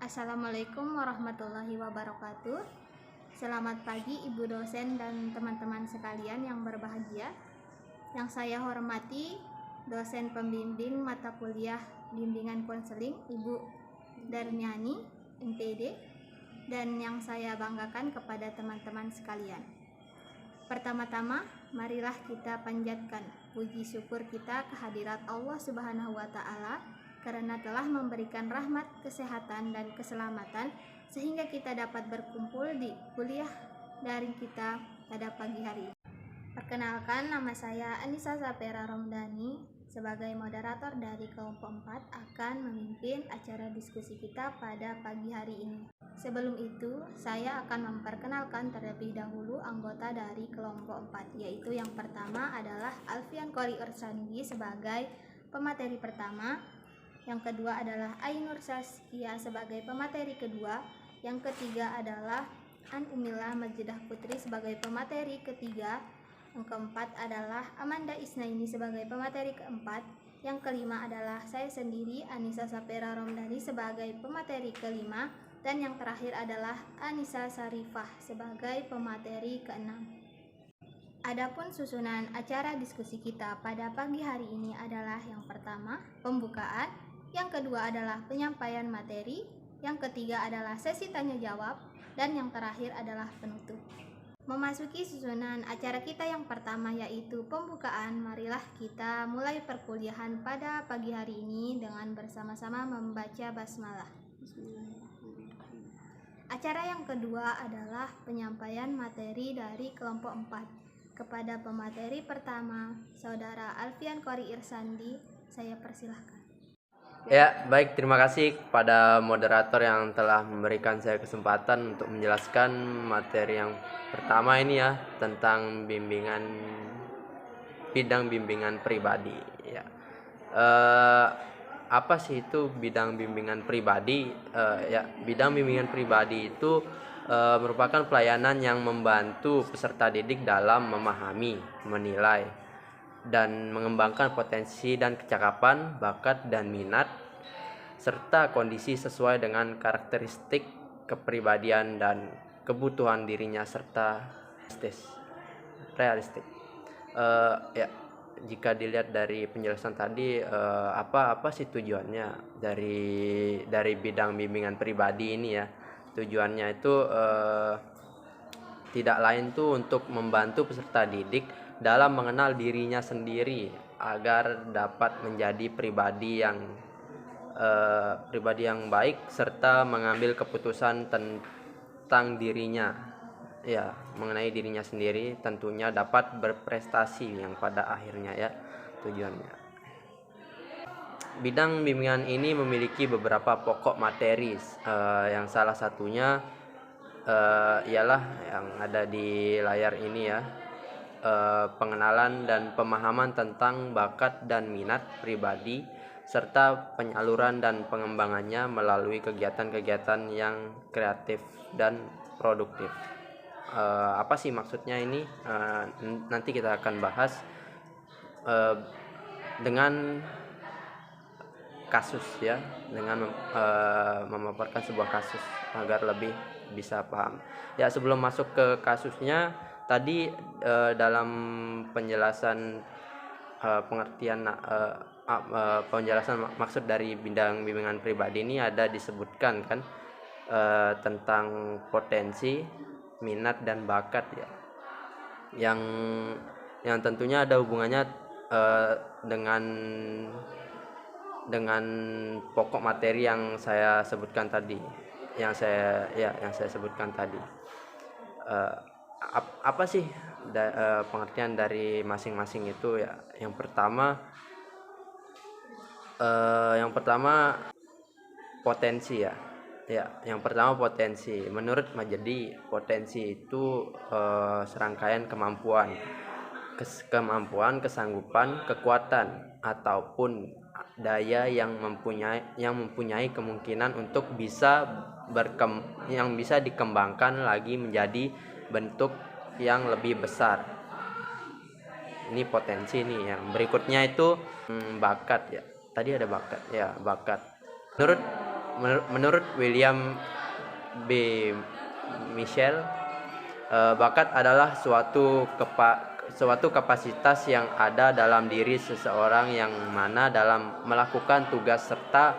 Assalamualaikum warahmatullahi wabarakatuh. Selamat pagi Ibu dosen dan teman-teman sekalian yang berbahagia. Yang saya hormati dosen pembimbing mata kuliah bimbingan konseling Ibu Darmiani, MPD, dan yang saya banggakan kepada teman-teman sekalian. Pertama-tama, marilah kita panjatkan puji syukur kita kehadirat Allah Subhanahu wa Ta'ala karena telah memberikan rahmat, kesehatan, dan keselamatan sehingga kita dapat berkumpul di kuliah daring kita pada pagi hari ini. Perkenalkan, nama saya Anissa Sapera Romdani. Sebagai moderator dari kelompok 4 akan memimpin acara diskusi kita pada pagi hari ini. Sebelum itu, saya akan memperkenalkan terlebih dahulu anggota dari kelompok 4, yaitu yang pertama adalah Alfian Kori Ursandi sebagai pemateri pertama, yang kedua adalah Ainur Saskia sebagai pemateri kedua, yang ketiga adalah An Umilah Majidah Putri sebagai pemateri ketiga, yang keempat adalah Amanda Isnaini sebagai pemateri keempat, yang kelima adalah saya sendiri Anissa Sapera Romdani sebagai pemateri kelima, dan yang terakhir adalah Anissa Sarifah sebagai pemateri keenam. Adapun susunan acara diskusi kita pada pagi hari ini adalah yang pertama pembukaan, yang kedua adalah penyampaian materi, yang ketiga adalah sesi tanya jawab, dan yang terakhir adalah penutup. Memasuki susunan acara kita yang pertama yaitu pembukaan, marilah kita mulai perkuliahan pada pagi hari ini dengan bersama-sama membaca basmalah. Acara yang kedua adalah penyampaian materi dari kelompok 4. Kepada pemateri pertama, Saudara Alfian Kori Irsandi, saya persilahkan. Ya, baik, terima kasih kepada moderator yang telah memberikan saya kesempatan untuk menjelaskan materi yang pertama ini ya, tentang bidang bimbingan pribadi ya. Apa sih itu bidang bimbingan pribadi? Bidang bimbingan pribadi itu merupakan pelayanan yang membantu peserta didik dalam memahami, menilai, dan mengembangkan potensi dan kecakapan, bakat dan minat, serta kondisi sesuai dengan karakteristik kepribadian dan kebutuhan dirinya serta realistik. Jika dilihat dari penjelasan tadi, apa sih tujuannya dari bidang bimbingan pribadi ini ya? Tujuannya itu tidak lain tuh untuk membantu peserta didik dalam mengenal dirinya sendiri agar dapat menjadi pribadi yang baik serta mengambil keputusan tentang dirinya ya, mengenai dirinya sendiri, tentunya dapat berprestasi yang pada akhirnya ya tujuannya. Bidang bimbingan ini memiliki beberapa pokok materi, yang salah satunya ialah yang ada di layar ini ya. Pengenalan dan pemahaman tentang bakat dan minat pribadi serta penyaluran dan pengembangannya melalui kegiatan-kegiatan yang kreatif dan produktif. Apa sih maksudnya ini? Nanti kita akan bahas dengan kasus ya, dengan memaparkan sebuah kasus agar lebih bisa paham. Ya, sebelum masuk ke kasusnya, tadi dalam penjelasan penjelasan maksud dari bidang bimbingan pribadi ini ada disebutkan kan tentang potensi, minat dan bakat ya, yang tentunya ada hubungannya dengan pokok materi yang saya sebutkan tadi, yang saya sebutkan tadi. Apa sih pengertian dari masing-masing itu ya? Yang pertama potensi ya. Yang pertama potensi. Menurut Majedi, potensi itu serangkaian kemampuan, kesanggupan, kekuatan ataupun daya yang mempunyai kemungkinan untuk yang bisa dikembangkan lagi menjadi bentuk yang lebih besar. Ini potensi nih. Yang berikutnya itu bakat ya. Tadi ada bakat ya, bakat. Menurut Menurut William B. Michel, bakat adalah suatu kapasitas yang ada dalam diri seseorang yang mana dalam melakukan tugas serta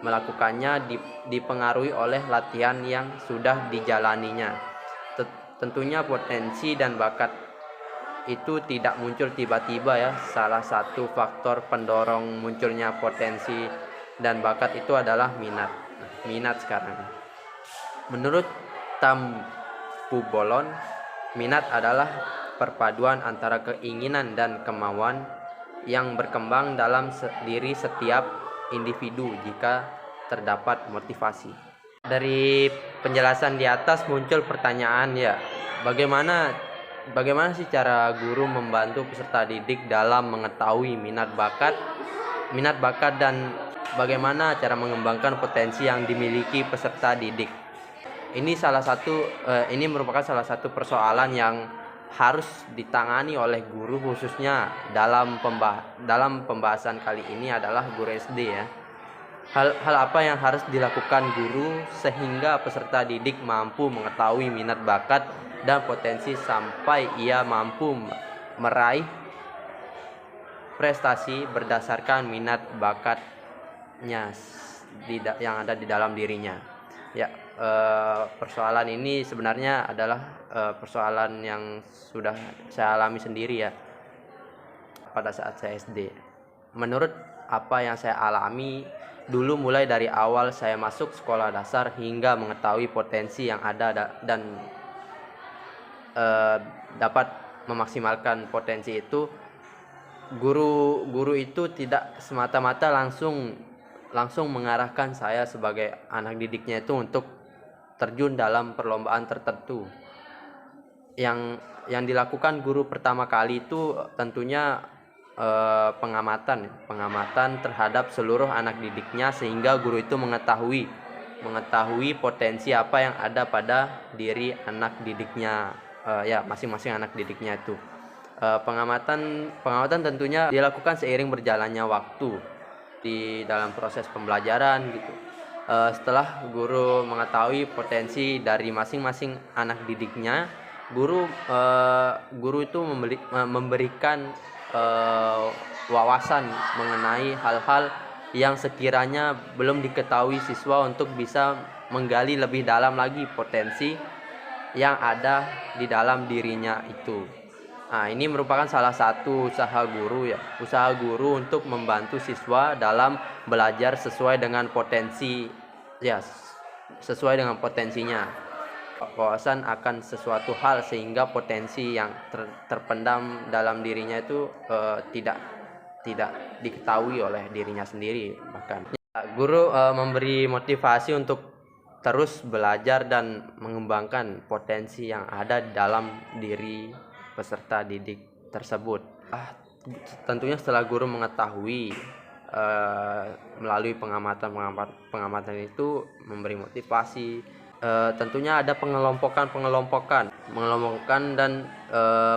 melakukannya dipengaruhi oleh latihan yang sudah dijalaninya. Tentunya potensi dan bakat itu tidak muncul tiba-tiba ya. Salah satu faktor pendorong munculnya potensi dan bakat itu adalah minat sekarang. Menurut Tampu-Bolon, minat adalah perpaduan antara keinginan dan kemauan yang berkembang dalam diri setiap individu jika terdapat motivasi. Dari penjelasan di atas muncul pertanyaan ya, bagaimana sih cara guru membantu peserta didik dalam mengetahui minat bakat dan bagaimana cara mengembangkan potensi yang dimiliki peserta didik. Ini merupakan salah satu persoalan yang harus ditangani oleh guru, khususnya dalam pembahasan kali ini adalah guru SD ya. Hal apa yang harus dilakukan guru sehingga peserta didik mampu mengetahui minat bakat dan potensi sampai ia mampu meraih prestasi berdasarkan minat bakatnya yang ada di dalam dirinya. Ya, persoalan ini sebenarnya adalah persoalan yang sudah saya alami sendiri ya pada saat saya SD. Menurut apa yang saya alami dulu, mulai dari awal saya masuk sekolah dasar hingga mengetahui potensi yang ada dan dapat memaksimalkan potensi itu, guru itu tidak semata-mata langsung mengarahkan saya sebagai anak didiknya itu untuk terjun dalam perlombaan tertentu. Yang dilakukan guru pertama kali itu tentunya pengamatan terhadap seluruh anak didiknya, sehingga guru itu mengetahui potensi apa yang ada pada diri anak didiknya, masing-masing anak didiknya itu. Pengamatan tentunya dilakukan seiring berjalannya waktu di dalam proses pembelajaran gitu. Setelah guru mengetahui potensi dari masing-masing anak didiknya, guru itu memberikan wawasan mengenai hal-hal yang sekiranya belum diketahui siswa untuk bisa menggali lebih dalam lagi potensi yang ada di dalam dirinya itu. Nah, ini merupakan salah satu usaha guru untuk membantu siswa dalam belajar sesuai dengan potensinya. Wawasan akan sesuatu hal sehingga potensi yang terpendam dalam dirinya itu tidak diketahui oleh dirinya sendiri. Bahkan guru memberi motivasi untuk terus belajar dan mengembangkan potensi yang ada di dalam diri peserta didik tersebut. Tentunya setelah guru mengetahui melalui pengamatan itu memberi motivasi, tentunya ada pengelompokan dan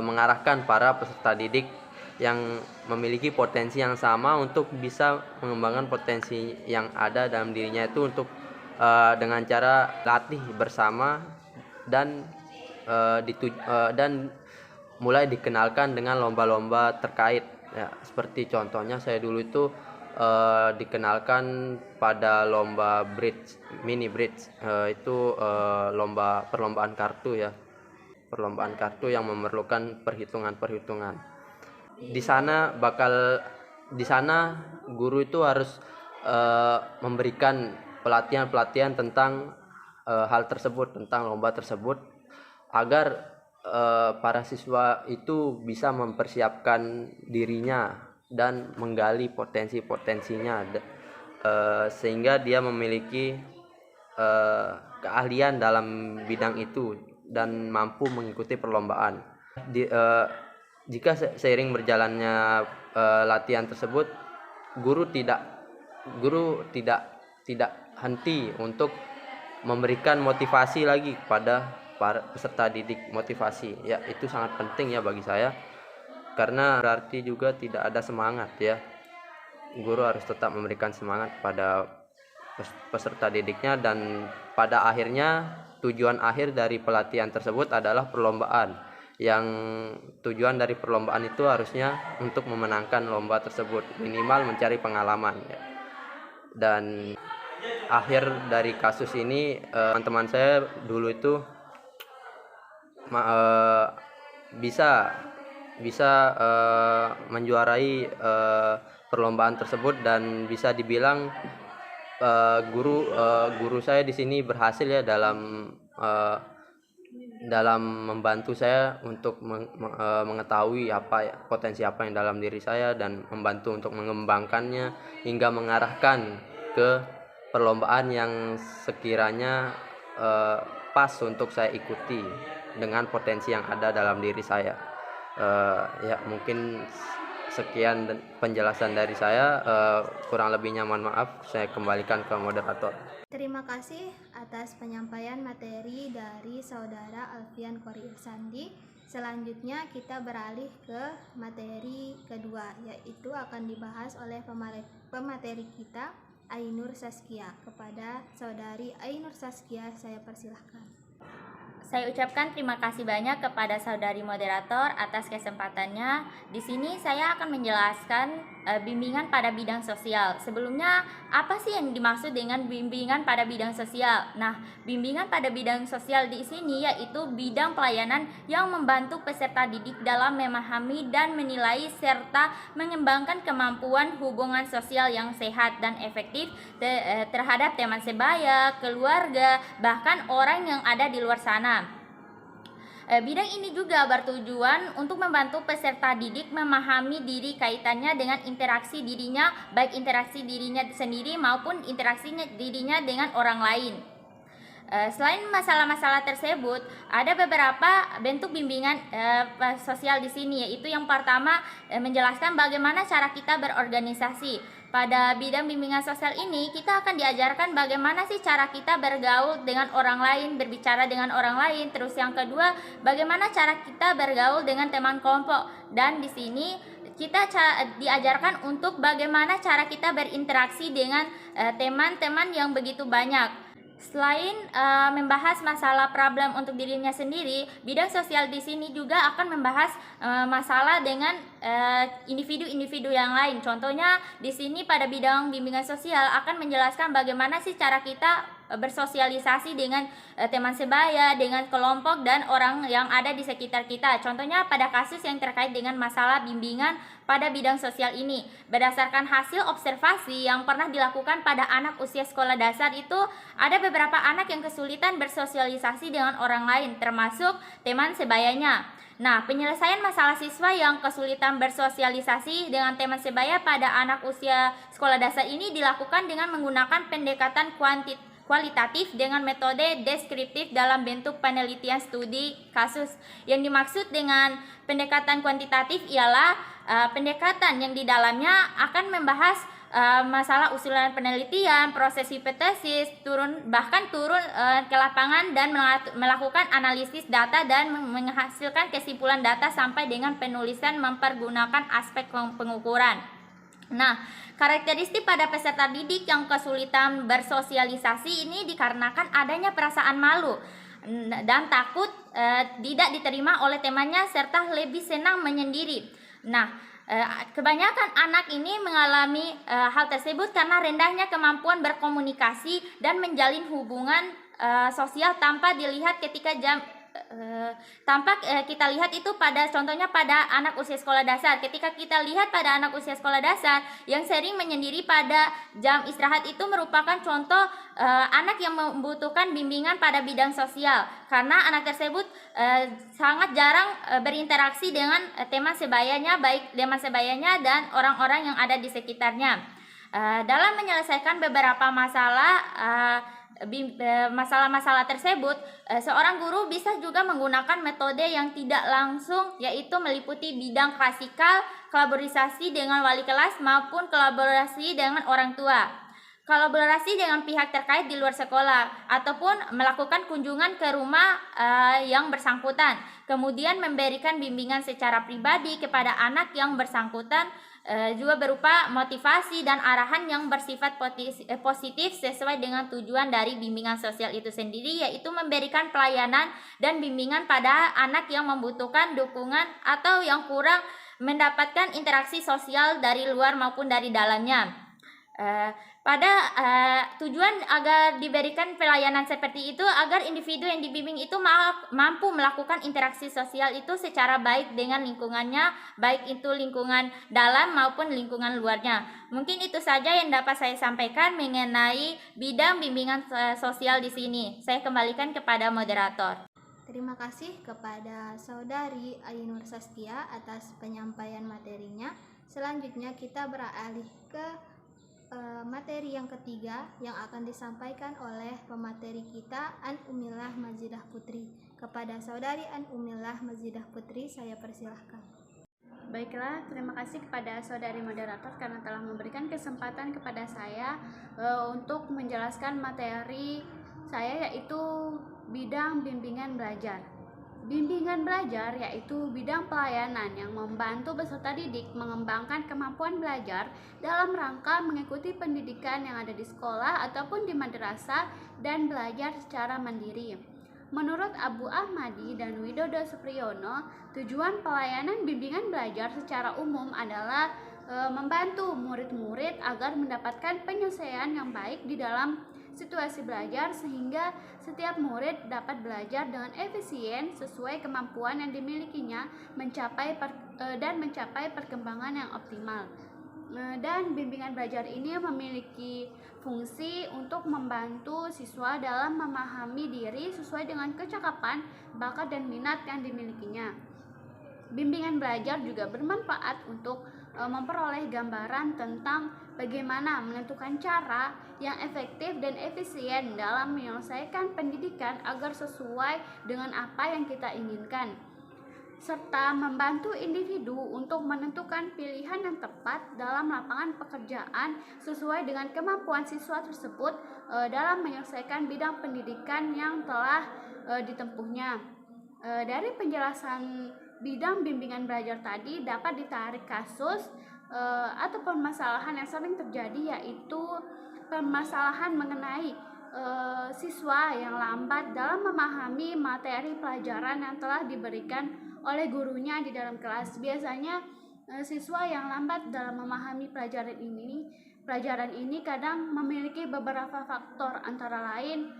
mengarahkan para peserta didik yang memiliki potensi yang sama untuk bisa mengembangkan potensi yang ada dalam dirinya itu untuk dengan cara latih bersama dan mulai dikenalkan dengan lomba-lomba terkait ya. Seperti contohnya saya dulu itu dikenalkan pada lomba mini bridge, itu perlombaan kartu yang memerlukan perhitungan. Di sana guru itu harus memberikan pelatihan tentang hal tersebut, tentang lomba tersebut, agar para siswa itu bisa mempersiapkan dirinya dan menggali potensinya sehingga dia memiliki keahlian dalam bidang itu dan mampu mengikuti perlombaan. Jika seiring berjalannya latihan tersebut, guru tidak henti untuk memberikan motivasi lagi kepada para peserta didik. Motivasi ya itu sangat penting ya bagi saya, karena berarti juga tidak ada semangat ya. Guru harus tetap memberikan semangat kepada peserta didiknya, dan pada akhirnya tujuan akhir dari pelatihan tersebut adalah perlombaan, yang tujuan dari perlombaan itu harusnya untuk memenangkan lomba tersebut, minimal mencari pengalaman ya. Dan akhir dari kasus ini, teman-teman saya dulu itu bisa menjuarai perlombaan tersebut, dan bisa dibilang guru saya di sini berhasil ya dalam membantu saya untuk mengetahui potensi apa yang dalam diri saya, dan membantu untuk mengembangkannya hingga mengarahkan ke perlombaan yang sekiranya pas untuk saya ikuti dengan potensi yang ada dalam diri saya. Ya mungkin sekian penjelasan dari saya, kurang lebihnya mohon maaf, saya kembalikan ke moderator. Terima kasih atas penyampaian materi dari Saudara Alfian Kori Irsandi. Selanjutnya kita beralih ke materi kedua, yaitu akan dibahas oleh pemateri kita, Ainur Saskia. Kepada Saudari Ainur Saskia, saya persilahkan. Saya ucapkan terima kasih banyak kepada saudari moderator atas kesempatannya. Di sini saya akan menjelaskan bimbingan pada bidang sosial. Sebelumnya, apa sih yang dimaksud dengan bimbingan pada bidang sosial? Nah, bimbingan pada bidang sosial di sini yaitu bidang pelayanan yang membantu peserta didik dalam memahami dan menilai serta mengembangkan kemampuan hubungan sosial yang sehat dan efektif terhadap teman sebaya, keluarga, bahkan orang yang ada di luar sana. Bidang ini juga bertujuan untuk membantu peserta didik memahami diri kaitannya dengan interaksi dirinya, baik interaksi dirinya sendiri maupun interaksi dirinya dengan orang lain. Selain masalah-masalah tersebut, ada beberapa bentuk bimbingan sosial di sini, yaitu yang pertama menjelaskan bagaimana cara kita berorganisasi. Pada bidang bimbingan sosial ini, kita akan diajarkan bagaimana sih cara kita bergaul dengan orang lain, berbicara dengan orang lain. Terus yang kedua, bagaimana cara kita bergaul dengan teman kelompok. Dan di sini kita diajarkan untuk bagaimana cara kita berinteraksi dengan teman-teman yang begitu banyak. Selain membahas masalah problem untuk dirinya sendiri, bidang sosial di sini juga akan membahas masalah dengan individu-individu yang lain. Contohnya di sini pada bidang bimbingan sosial akan menjelaskan bagaimana sih cara kita bersosialisasi dengan teman sebaya, dengan kelompok dan orang yang ada di sekitar kita. Contohnya pada kasus yang terkait dengan masalah bimbingan pada bidang sosial ini. Berdasarkan hasil observasi yang pernah dilakukan pada anak usia sekolah dasar itu, ada beberapa anak yang kesulitan bersosialisasi dengan orang lain, termasuk teman sebayanya. Nah, penyelesaian masalah siswa yang kesulitan bersosialisasi dengan teman sebaya pada anak usia sekolah dasar ini dilakukan dengan menggunakan pendekatan kualitatif dengan metode deskriptif dalam bentuk penelitian studi kasus. Yang dimaksud dengan pendekatan kuantitatif ialah pendekatan yang di dalamnya akan membahas masalah usulan penelitian, proses hipotesis, turun ke lapangan dan melakukan analisis data dan menghasilkan kesimpulan data sampai dengan penulisan mempergunakan aspek pengukuran. Nah, karakteristik pada peserta didik yang kesulitan bersosialisasi ini dikarenakan adanya perasaan malu dan takut tidak diterima oleh temannya serta lebih senang menyendiri. Nah, kebanyakan anak ini mengalami hal tersebut karena rendahnya kemampuan berkomunikasi dan menjalin hubungan sosial tanpa dilihat ketika kita lihat itu contohnya pada anak usia sekolah dasar. Ketika kita lihat pada anak usia sekolah dasar yang sering menyendiri pada jam istirahat itu merupakan contoh anak yang membutuhkan bimbingan pada bidang sosial, karena anak tersebut sangat jarang berinteraksi dengan teman sebayanya, baik teman sebayanya dan orang-orang yang ada di sekitarnya. Dalam menyelesaikan beberapa masalah-masalah tersebut, seorang guru bisa juga menggunakan metode yang tidak langsung, yaitu meliputi bidang klasikal, kolaborasi dengan wali kelas maupun kolaborasi dengan orang tua, kolaborasi dengan pihak terkait di luar sekolah, ataupun melakukan kunjungan ke rumah yang bersangkutan, kemudian memberikan bimbingan secara pribadi kepada anak yang bersangkutan juga berupa motivasi dan arahan yang bersifat positif sesuai dengan tujuan dari bimbingan sosial itu sendiri, yaitu memberikan pelayanan dan bimbingan pada anak yang membutuhkan dukungan atau yang kurang mendapatkan interaksi sosial dari luar maupun dari dalamnya. Tujuan agar diberikan pelayanan seperti itu agar individu yang dibimbing itu mampu melakukan interaksi sosial itu secara baik dengan lingkungannya, baik itu lingkungan dalam maupun lingkungan luarnya. Mungkin itu saja yang dapat saya sampaikan mengenai bidang bimbingan sosial di sini. Saya kembalikan kepada moderator. Terima kasih kepada Saudari Ainur Saskia atas penyampaian materinya. Selanjutnya kita beralih ke materi yang ketiga yang akan disampaikan oleh pemateri kita An Umillah Mazidah Putri. Kepada Saudari An Umillah Mazidah Putri, saya persilahkan. Baiklah, terima kasih kepada saudari moderator karena telah memberikan kesempatan kepada saya untuk menjelaskan materi saya, yaitu bidang bimbingan belajar. Bimbingan belajar yaitu bidang pelayanan yang membantu peserta didik mengembangkan kemampuan belajar dalam rangka mengikuti pendidikan yang ada di sekolah ataupun di madrasah dan belajar secara mandiri. Menurut Abu Ahmadi dan Widodo Supriyono, tujuan pelayanan bimbingan belajar secara umum adalah membantu murid-murid agar mendapatkan penyelesaian yang baik di dalam situasi belajar sehingga setiap murid dapat belajar dengan efisien sesuai kemampuan yang dimilikinya dan mencapai perkembangan yang optimal. Dan bimbingan belajar ini memiliki fungsi untuk membantu siswa dalam memahami diri sesuai dengan kecakapan, bakat, dan minat yang dimilikinya. Bimbingan belajar juga bermanfaat untuk memperoleh gambaran tentang bagaimana menentukan cara yang efektif dan efisien dalam menyelesaikan pendidikan agar sesuai dengan apa yang kita inginkan, serta membantu individu untuk menentukan pilihan yang tepat dalam lapangan pekerjaan sesuai dengan kemampuan siswa tersebut dalam menyelesaikan bidang pendidikan yang telah ditempuhnya. Dari penjelasan bidang bimbingan belajar tadi dapat ditarik kasus atau permasalahan yang sering terjadi, yaitu permasalahan mengenai siswa yang lambat dalam memahami materi pelajaran yang telah diberikan oleh gurunya di dalam kelas. Biasanya siswa yang lambat dalam memahami pelajaran ini kadang memiliki beberapa faktor, antara lain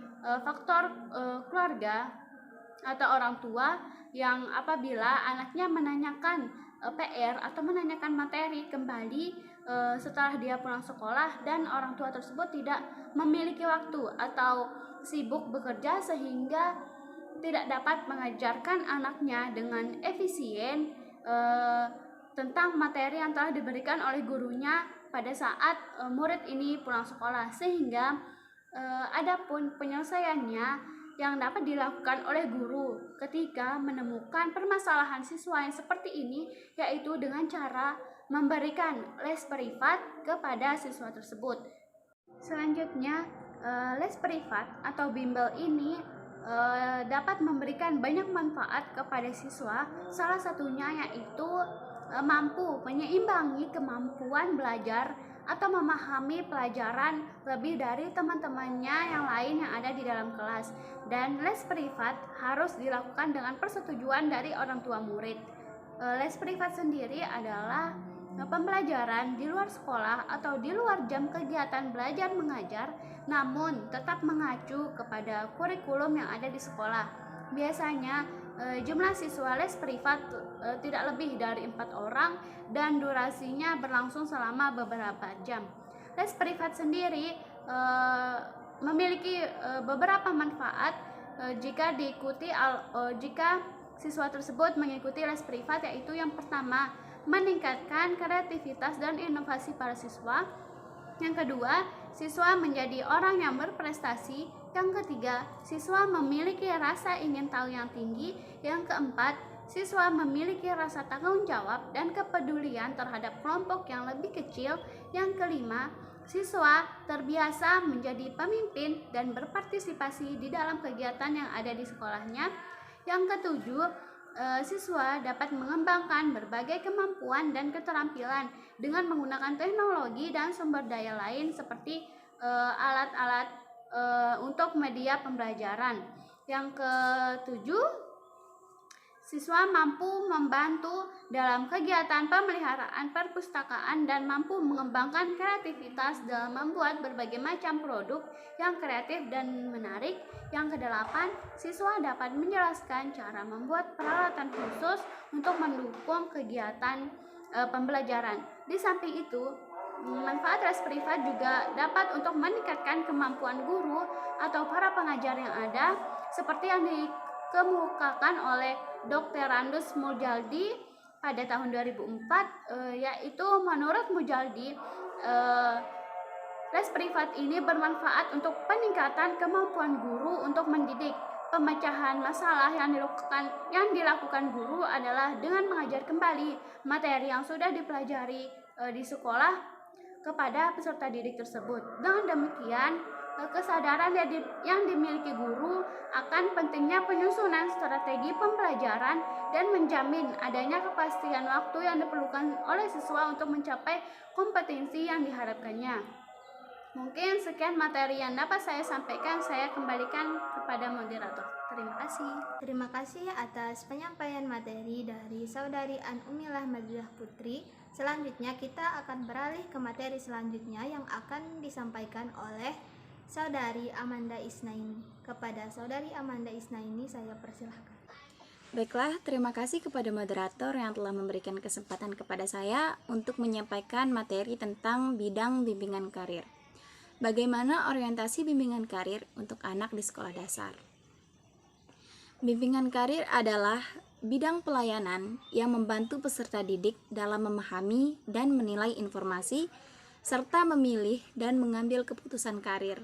faktor keluarga atau orang tua yang apabila anaknya menanyakan PR atau menanyakan materi kembali setelah dia pulang sekolah dan orang tua tersebut tidak memiliki waktu atau sibuk bekerja sehingga tidak dapat mengajarkan anaknya dengan efisien tentang materi yang telah diberikan oleh gurunya pada saat murid ini pulang sekolah, sehingga adapun penyelesaiannya yang dapat dilakukan oleh guru ketika menemukan permasalahan siswa yang seperti ini, yaitu dengan cara memberikan les privat kepada siswa tersebut. Selanjutnya, les privat atau bimbel ini dapat memberikan banyak manfaat kepada siswa. Salah satunya yaitu mampu menyeimbangi kemampuan belajar atau memahami pelajaran lebih dari teman-temannya yang lain yang ada di dalam kelas. Dan les privat harus dilakukan dengan persetujuan dari orang tua murid. Les privat sendiri adalah pembelajaran di luar sekolah atau di luar jam kegiatan belajar mengajar, namun tetap mengacu kepada kurikulum yang ada di sekolah. Biasanya jumlah siswa les privat tidak lebih dari 4 orang dan durasinya berlangsung selama beberapa jam. Les privat sendiri memiliki beberapa manfaat jika siswa tersebut mengikuti les privat, yaitu yang pertama, meningkatkan kreativitas dan inovasi para siswa. Yang kedua, siswa menjadi orang yang berprestasi. Yang ketiga, siswa memiliki rasa ingin tahu yang tinggi. Yang keempat, siswa memiliki rasa tanggung jawab dan kepedulian terhadap kelompok yang lebih kecil. Yang kelima, siswa terbiasa menjadi pemimpin dan berpartisipasi di dalam kegiatan yang ada di sekolahnya. Yang ketujuh, siswa dapat mengembangkan berbagai kemampuan dan keterampilan dengan menggunakan teknologi dan sumber daya lain seperti alat-alat untuk media pembelajaran. Yang ketujuh, siswa mampu membantu dalam kegiatan pemeliharaan perpustakaan dan mampu mengembangkan kreativitas dalam membuat berbagai macam produk yang kreatif dan menarik. Yang kedelapan, siswa dapat menjelaskan cara membuat peralatan khusus untuk mendukung kegiatan pembelajaran. Di samping itu, manfaat les privat juga dapat untuk meningkatkan kemampuan guru atau para pengajar yang ada, seperti yang dikemukakan oleh Dr. Randus Mujaldi pada tahun 2004, yaitu menurut Mujaldi, les privat ini bermanfaat untuk peningkatan kemampuan guru untuk mendidik. Pemecahan masalah yang dilakukan guru adalah dengan mengajar kembali materi yang sudah dipelajari di sekolah kepada peserta didik tersebut. Dengan demikian, kesadaran yang dimiliki guru akan pentingnya penyusunan strategi pembelajaran dan menjamin adanya kepastian waktu yang diperlukan oleh siswa untuk mencapai kompetensi yang diharapkannya. Mungkin sekian materi yang dapat saya sampaikan. Saya kembalikan kepada moderator. Terima kasih. Terima kasih atas penyampaian materi dari Saudari An Umilah Madilah Putri. Selanjutnya kita akan beralih ke materi selanjutnya yang akan disampaikan oleh Saudari Amanda Isnaini. Kepada Saudari Amanda Isnaini saya persilahkan. Baiklah, terima kasih kepada moderator yang telah memberikan kesempatan kepada saya untuk menyampaikan materi tentang bidang bimbingan karir. Bagaimana orientasi bimbingan karir untuk anak di sekolah dasar? Bimbingan karir adalah bidang pelayanan yang membantu peserta didik dalam memahami dan menilai informasi serta memilih dan mengambil keputusan karir.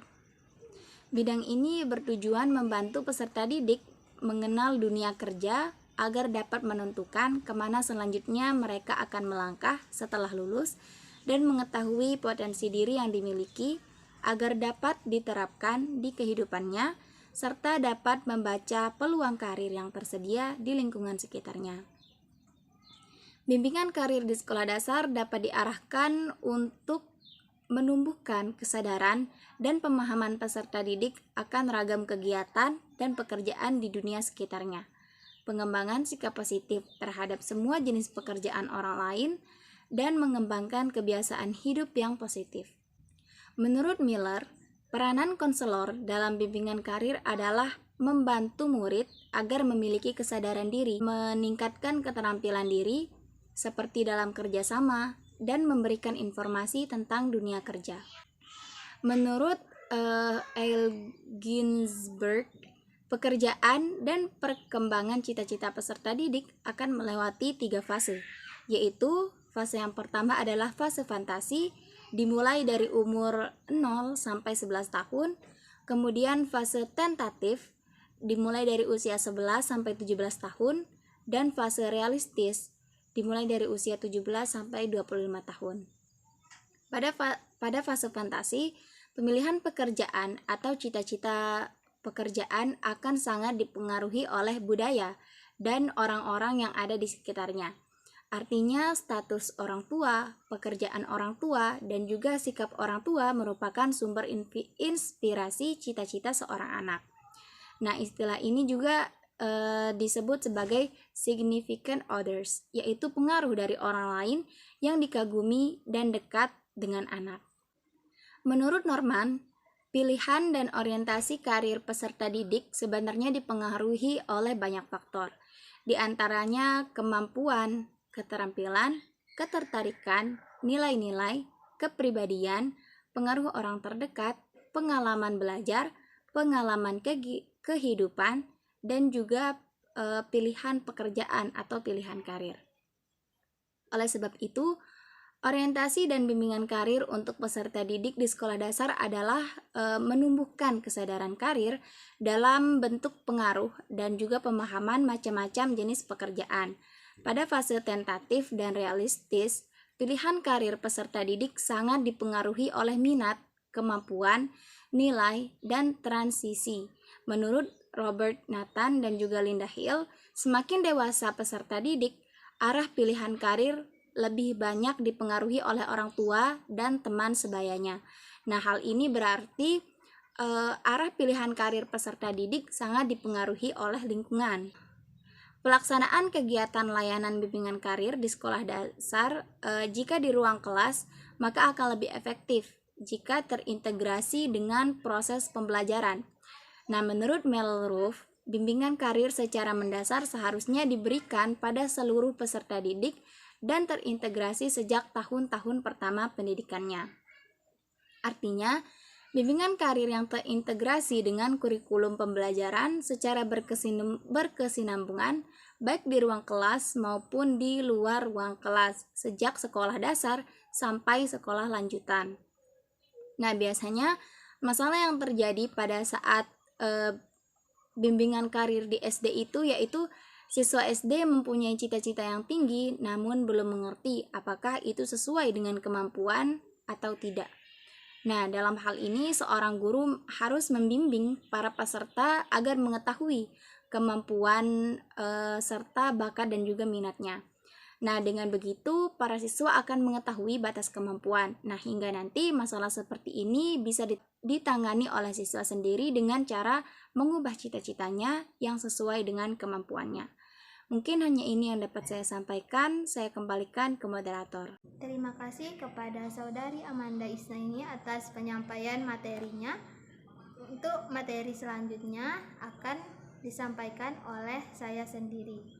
Bidang ini bertujuan membantu peserta didik mengenal dunia kerja agar dapat menentukan kemana selanjutnya mereka akan melangkah setelah lulus dan mengetahui potensi diri yang dimiliki agar dapat diterapkan di kehidupannya serta dapat membaca peluang karir yang tersedia di lingkungan sekitarnya. Bimbingan karir di sekolah dasar dapat diarahkan untuk menumbuhkan kesadaran dan pemahaman peserta didik akan ragam kegiatan dan pekerjaan di dunia sekitarnya, pengembangan sikap positif terhadap semua jenis pekerjaan orang lain, dan mengembangkan kebiasaan hidup yang positif. Menurut Miller, peranan konselor dalam bimbingan karir adalah membantu murid agar memiliki kesadaran diri, meningkatkan keterampilan diri, seperti dalam kerjasama, dan memberikan informasi tentang dunia kerja. Menurut L. Ginsberg, pekerjaan dan perkembangan cita-cita peserta didik akan melewati 3 fase, yaitu fase yang pertama adalah fase fantasi, dimulai dari umur 0 sampai 11 tahun, kemudian fase tentatif, dimulai dari usia 11 sampai 17 tahun, dan fase realistis, dimulai dari usia 17 sampai 25 tahun. Pada fase fantasi, pemilihan pekerjaan atau cita-cita pekerjaan akan sangat dipengaruhi oleh budaya dan orang-orang yang ada di sekitarnya. Artinya, status orang tua, pekerjaan orang tua, dan juga sikap orang tua merupakan sumber inspirasi cita-cita seorang anak. Nah, istilah ini juga disebut sebagai significant others, yaitu pengaruh dari orang lain yang dikagumi dan dekat dengan anak. Menurut Norman, pilihan dan orientasi karir peserta didik sebenarnya dipengaruhi oleh banyak faktor, di antaranya kemampuan, keterampilan, ketertarikan, nilai-nilai, kepribadian, pengaruh orang terdekat, pengalaman belajar, pengalaman kehidupan, dan juga pilihan pekerjaan atau pilihan karir. Oleh sebab itu, orientasi dan bimbingan karir untuk peserta didik di sekolah dasar adalah menumbuhkan kesadaran karir dalam bentuk pengaruh dan juga pemahaman macam-macam jenis pekerjaan. Pada fase tentatif dan realistis, pilihan karir peserta didik sangat dipengaruhi oleh minat, kemampuan, nilai, dan transisi. Menurut Robert Nathan dan juga Linda Hill, semakin dewasa peserta didik, arah pilihan karir lebih banyak dipengaruhi oleh orang tua dan teman sebayanya. Nah, hal ini berarti arah pilihan karir peserta didik sangat dipengaruhi oleh lingkungan. Pelaksanaan kegiatan layanan bimbingan karir di sekolah dasar jika di ruang kelas maka akan lebih efektif jika terintegrasi dengan proses pembelajaran. Nah, menurut Melrose, bimbingan karir secara mendasar seharusnya diberikan pada seluruh peserta didik dan terintegrasi sejak tahun-tahun pertama pendidikannya. Artinya, bimbingan karir yang terintegrasi dengan kurikulum pembelajaran secara berkesinambungan baik di ruang kelas maupun di luar ruang kelas sejak sekolah dasar sampai sekolah lanjutan. Nah, biasanya masalah yang terjadi pada saat bimbingan karir di SD itu yaitu siswa SD mempunyai cita-cita yang tinggi namun belum mengerti apakah itu sesuai dengan kemampuan atau tidak. Nah, dalam hal ini seorang guru harus membimbing para peserta agar mengetahui kemampuan serta bakat dan juga minatnya. Nah, dengan begitu para siswa akan mengetahui batas kemampuan. Nah, hingga nanti masalah seperti ini bisa ditangani oleh siswa sendiri dengan cara mengubah cita-citanya yang sesuai dengan kemampuannya. Mungkin hanya ini yang dapat saya sampaikan. Saya kembalikan ke moderator. Terima kasih kepada Saudari Amanda Isnaini atas penyampaian materinya. Untuk materi selanjutnya akan disampaikan oleh saya sendiri.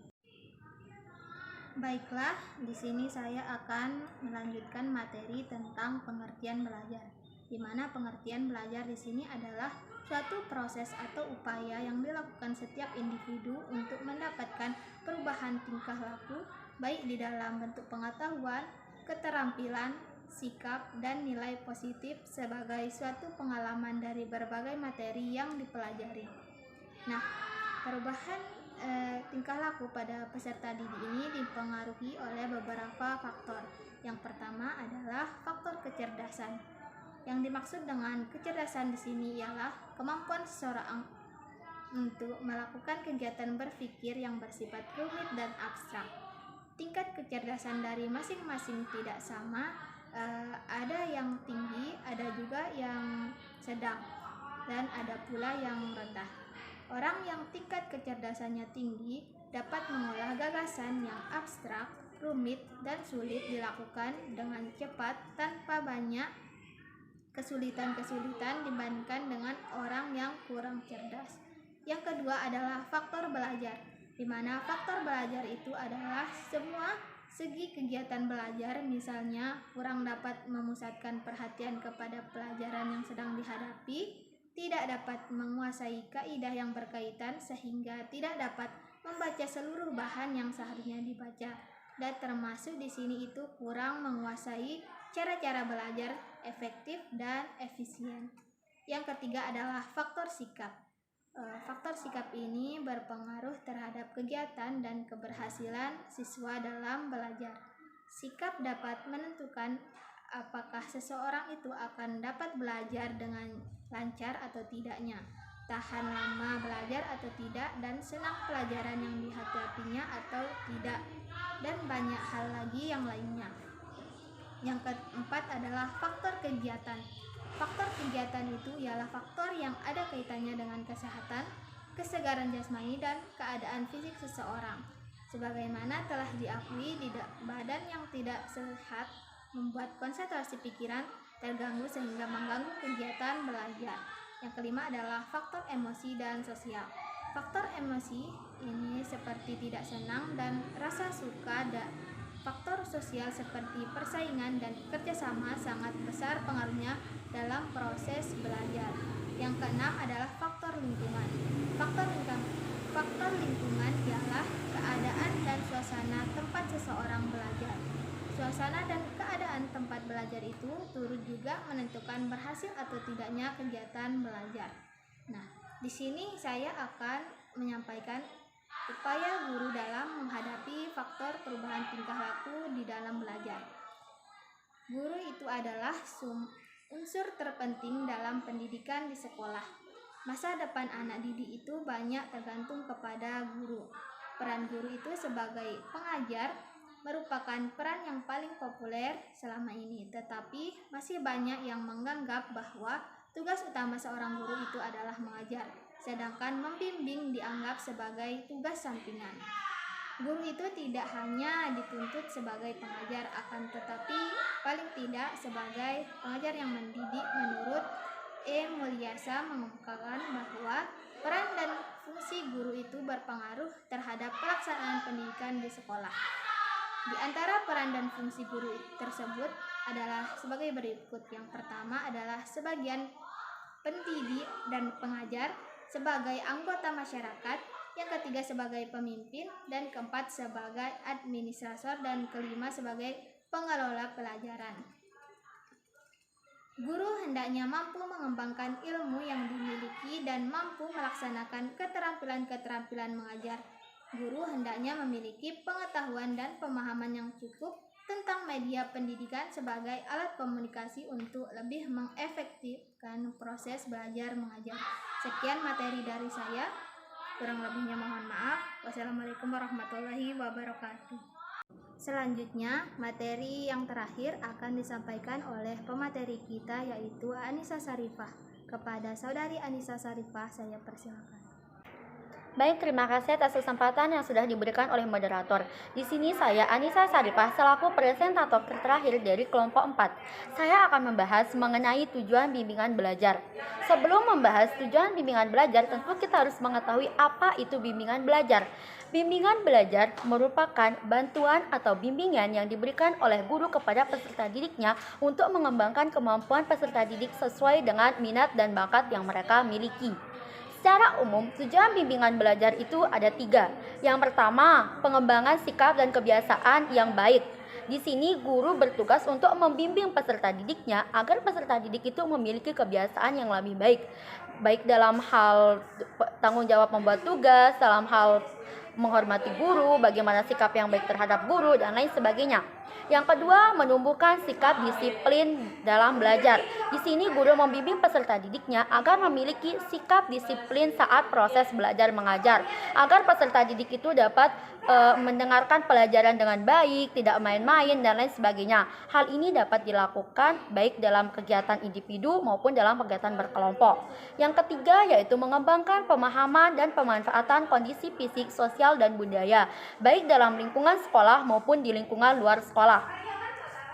Baiklah, di sini saya akan melanjutkan materi tentang pengertian belajar. Di mana pengertian belajar di sini adalah suatu proses atau upaya yang dilakukan setiap individu untuk mendapatkan perubahan tingkah laku, baik di dalam bentuk pengetahuan, keterampilan, sikap, dan nilai positif sebagai suatu pengalaman dari berbagai materi yang dipelajari. Nah, perubahan tingkah laku pada peserta didik ini dipengaruhi oleh beberapa faktor. Yang pertama adalah faktor kecerdasan. Yang dimaksud dengan kecerdasan di sini ialah kemampuan seseorang untuk melakukan kegiatan berpikir yang bersifat rumit dan abstrak. Tingkat kecerdasan dari masing-masing tidak sama, ada yang tinggi, ada juga yang sedang, dan ada pula yang rendah. Orang yang tingkat kecerdasannya tinggi dapat mengolah gagasan yang abstrak, rumit, dan sulit dilakukan dengan cepat tanpa banyak kesulitan-kesulitan dibandingkan dengan orang yang kurang cerdas. Yang kedua adalah faktor belajar, di mana faktor belajar itu adalah semua segi kegiatan belajar, misalnya kurang dapat memusatkan perhatian kepada pelajaran yang sedang dihadapi, tidak dapat menguasai kaidah yang berkaitan sehingga tidak dapat membaca seluruh bahan yang seharusnya dibaca, dan termasuk di sini itu kurang menguasai cara-cara belajar efektif dan efisien. Yang ketiga adalah faktor sikap. Faktor sikap ini berpengaruh terhadap kegiatan dan keberhasilan siswa dalam belajar. Sikap dapat menentukan apakah seseorang itu akan dapat belajar dengan lancar atau tidaknya, tahan lama belajar atau tidak, dan senang pelajaran yang dihadapinya atau tidak, dan banyak hal lagi yang lainnya. Yang keempat adalah faktor kegiatan. Faktor kegiatan itu ialah faktor yang ada kaitannya dengan kesehatan, kesegaran jasmani, dan keadaan fisik seseorang. Sebagaimana telah diakui, badan yang tidak sehat membuat konsentrasi pikiran terganggu sehingga mengganggu kegiatan belajar. Yang kelima adalah faktor emosi dan sosial. Faktor emosi ini seperti tidak senang dan rasa suka, dan faktor sosial seperti persaingan dan kerjasama sangat besar pengaruhnya dalam proses belajar. Yang keenam adalah faktor lingkungan. Faktor lingkungan ialah keadaan dan suasana tempat seseorang belajar. Suasana dan keadaan tempat belajar itu turut juga menentukan berhasil atau tidaknya kegiatan belajar. Nah, di sini saya akan menyampaikan upaya guru dalam menghadapi faktor perubahan tingkah laku di dalam belajar. Guru itu adalah unsur terpenting dalam pendidikan di sekolah. Masa depan anak didik itu banyak tergantung kepada guru. Peran guru itu sebagai pengajar merupakan peran yang paling populer selama ini, tetapi masih banyak yang menganggap bahwa tugas utama seorang guru itu adalah mengajar, sedangkan membimbing dianggap sebagai tugas sampingan. Guru itu tidak hanya dituntut sebagai pengajar, akan tetapi paling tidak sebagai pengajar yang mendidik. Menurut E. Mulyasa mengemukakan bahwa peran dan fungsi guru itu berpengaruh terhadap pelaksanaan pendidikan di sekolah. Di antara peran dan fungsi guru tersebut adalah sebagai berikut. Yang pertama adalah sebagian pendidik dan pengajar, sebagai anggota masyarakat, yang ketiga sebagai pemimpin, dan keempat sebagai administrator, dan kelima sebagai pengelola pelajaran. Guru hendaknya mampu mengembangkan ilmu yang dimiliki dan mampu melaksanakan keterampilan-keterampilan mengajar. Guru hendaknya memiliki pengetahuan dan pemahaman yang cukup tentang media pendidikan sebagai alat komunikasi untuk lebih mengefektifkan proses belajar mengajar. Sekian materi dari saya. Kurang lebihnya mohon maaf. Wassalamualaikum warahmatullahi wabarakatuh. Selanjutnya, materi yang terakhir akan disampaikan oleh pemateri kita, yaitu Anissa Sarifah. Kepada Saudari Anissa Sarifah, saya persilakan. Baik, terima kasih atas kesempatan yang sudah diberikan oleh moderator. Di sini saya Anissa Sarifah selaku presentator terakhir dari kelompok 4. Saya akan membahas mengenai tujuan bimbingan belajar. Sebelum membahas tujuan bimbingan belajar, tentu kita harus mengetahui apa itu bimbingan belajar. Bimbingan belajar merupakan bantuan atau bimbingan yang diberikan oleh guru kepada peserta didiknya untuk mengembangkan kemampuan peserta didik sesuai dengan minat dan bakat yang mereka miliki. Secara umum, tujuan bimbingan belajar itu ada 3. Yang pertama, pengembangan sikap dan kebiasaan yang baik. Di sini guru bertugas untuk membimbing peserta didiknya agar peserta didik itu memiliki kebiasaan yang lebih baik dalam hal tanggung jawab membuat tugas, dalam hal menghormati guru, bagaimana sikap yang baik terhadap guru, dan lain sebagainya. Yang kedua, menumbuhkan sikap disiplin dalam belajar. Di sini guru membimbing peserta didiknya agar memiliki sikap disiplin saat proses belajar mengajar, agar peserta didik itu dapat mendengarkan pelajaran dengan baik, tidak main-main, dan lain sebagainya. Hal ini dapat dilakukan baik dalam kegiatan individu maupun dalam kegiatan berkelompok. Yang ketiga yaitu mengembangkan pemahaman dan pemanfaatan kondisi fisik, sosial, dan budaya, baik dalam lingkungan sekolah maupun di lingkungan luar sekolah.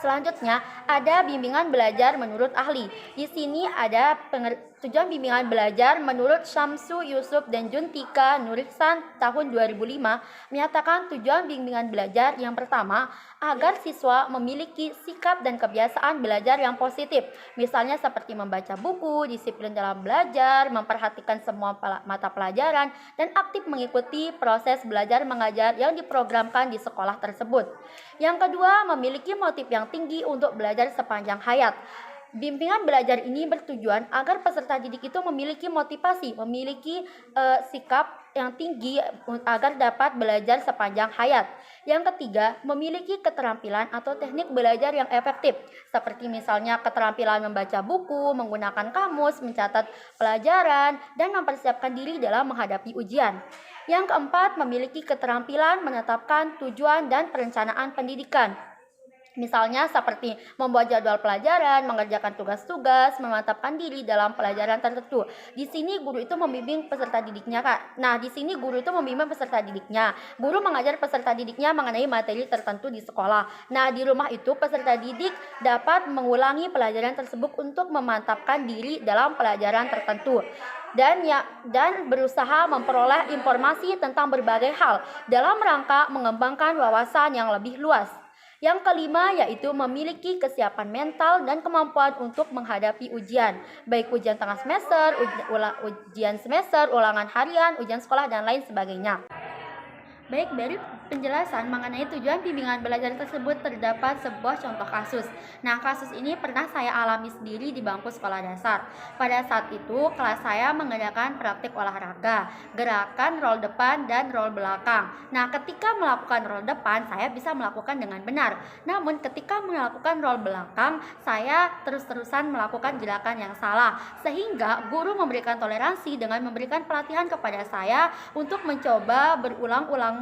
Selanjutnya, ada bimbingan belajar menurut ahli. Di sini ada tujuan bimbingan belajar menurut Syamsu Yusuf dan Juntika Nuriksan tahun 2005 menyatakan tujuan bimbingan belajar yang pertama agar siswa memiliki sikap dan kebiasaan belajar yang positif. Misalnya seperti membaca buku, disiplin dalam belajar, memperhatikan semua mata pelajaran, dan aktif mengikuti proses belajar mengajar yang diprogramkan di sekolah tersebut. Yang kedua, memiliki motif yang tinggi untuk belajar sepanjang hayat. Bimbingan belajar ini bertujuan agar peserta didik itu memiliki motivasi, memiliki sikap yang tinggi agar dapat belajar sepanjang hayat. Yang ketiga, memiliki keterampilan atau teknik belajar yang efektif, seperti misalnya keterampilan membaca buku, menggunakan kamus, mencatat pelajaran, dan mempersiapkan diri dalam menghadapi ujian. Yang keempat, memiliki keterampilan menetapkan tujuan dan perencanaan pendidikan. Misalnya seperti membuat jadwal pelajaran, mengerjakan tugas-tugas, memantapkan diri dalam pelajaran tertentu. Di sini guru itu membimbing peserta didiknya, Kak. Nah, di sini guru itu membimbing peserta didiknya. Guru mengajar peserta didiknya mengenai materi tertentu di sekolah. Nah, di rumah itu peserta didik dapat mengulangi pelajaran tersebut untuk memantapkan diri dalam pelajaran tertentu. Dan berusaha memperoleh informasi tentang berbagai hal dalam rangka mengembangkan wawasan yang lebih luas. Yang kelima yaitu memiliki kesiapan mental dan kemampuan untuk menghadapi ujian, baik ujian tengah semester, ujian semester, ulangan harian, ujian sekolah, dan lain sebagainya. Baik, dari penjelasan mengenai tujuan bimbingan belajar tersebut terdapat sebuah contoh kasus. Nah, kasus ini pernah saya alami sendiri di bangku sekolah dasar. Pada saat itu, kelas saya mengadakan praktik olahraga, gerakan roll depan dan roll belakang. Nah, ketika melakukan roll depan, saya bisa melakukan dengan benar. Namun, ketika melakukan roll belakang, saya terus-terusan melakukan gerakan yang salah. Sehingga guru memberikan toleransi dengan memberikan pelatihan kepada saya untuk mencoba berulang-ulang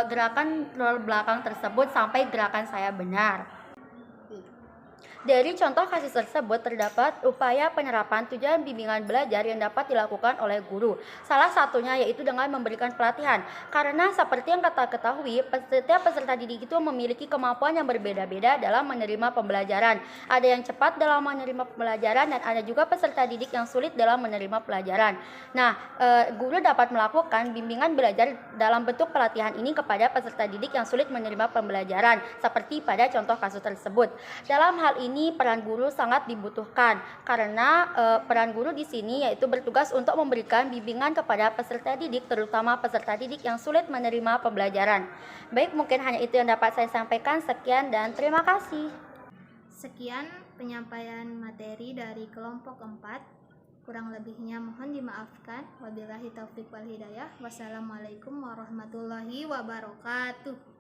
gerakan roll belakang tersebut sampai gerakan saya benar. Dari contoh kasus tersebut terdapat upaya penerapan tujuan bimbingan belajar yang dapat dilakukan oleh guru. Salah satunya yaitu dengan memberikan pelatihan. Karena seperti yang kita ketahui, setiap peserta didik itu memiliki kemampuan yang berbeda-beda dalam menerima pembelajaran. Ada yang cepat dalam menerima pembelajaran dan ada juga peserta didik yang sulit dalam menerima pelajaran. Nah, guru dapat melakukan bimbingan belajar dalam bentuk pelatihan ini kepada peserta didik yang sulit menerima pembelajaran, seperti pada contoh kasus tersebut. Dalam hal ini peran guru sangat dibutuhkan karena peran guru di sini yaitu bertugas untuk memberikan bimbingan kepada peserta didik, terutama peserta didik yang sulit menerima pembelajaran. Baik, mungkin hanya itu yang dapat saya sampaikan. Sekian dan terima kasih. Sekian penyampaian materi dari kelompok 4. Kurang lebihnya mohon dimaafkan. Wabillahi taufiq wal hidayah. Wassalamualaikum warahmatullahi wabarakatuh.